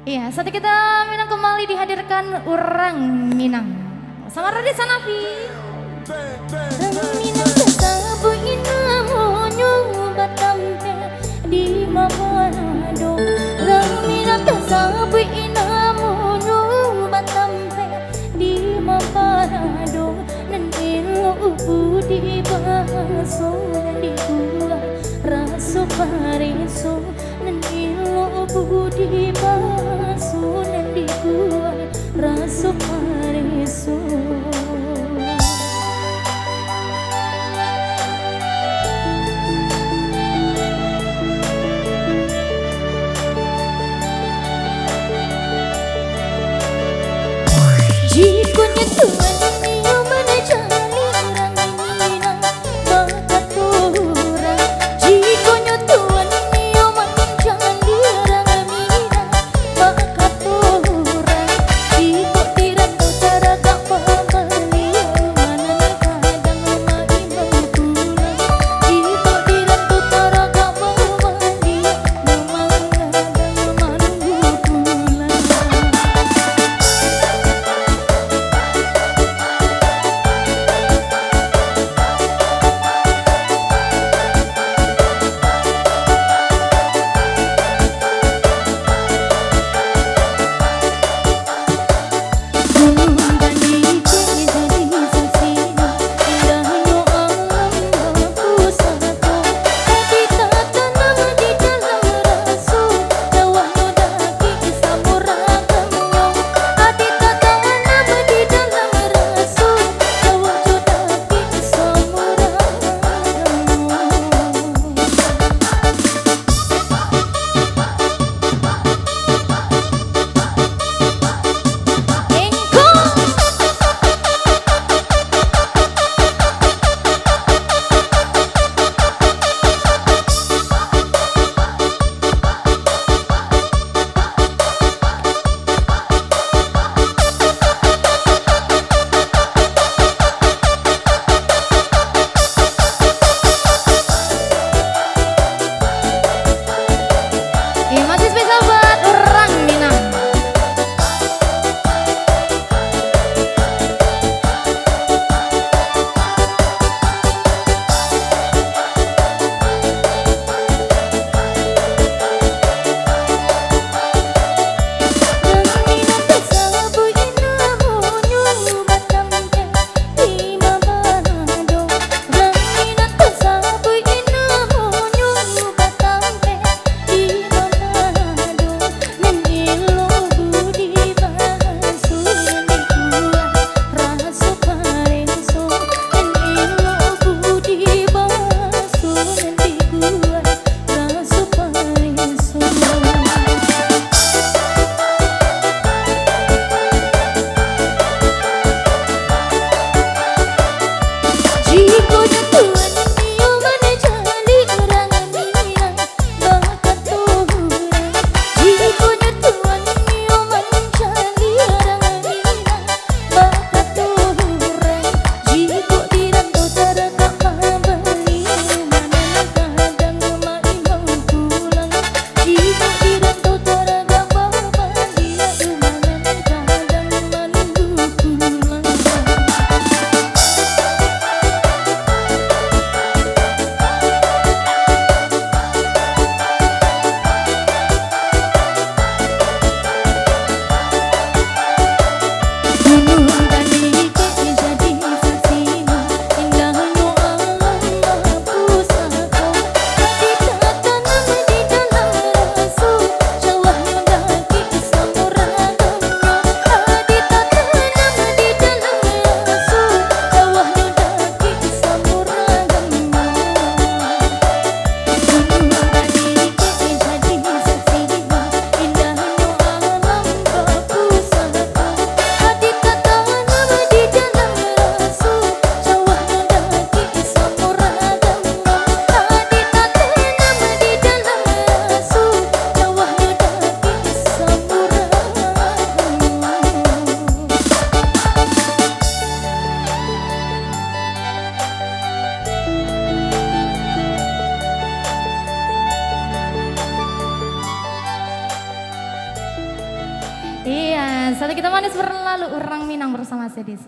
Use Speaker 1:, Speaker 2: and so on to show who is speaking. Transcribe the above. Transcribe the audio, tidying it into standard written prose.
Speaker 1: Iya, saat kita Minang kembali dihadirkan orang Minang sama Radit Sanafi. Minang kesabu inamonyo batampe di Maparado. Minang kesabu inamonyo batampe di Maparado. Nandilo ubu di baso di gua raso pareso. Nandilo ubu di baso di gua raso pareso. Jika nyetuan niyo manajali ranginang makaturang. Jika nyetuan niyo manajali ranginang Iya, satu kita manis berlalu orang Minang bersama saya di sini.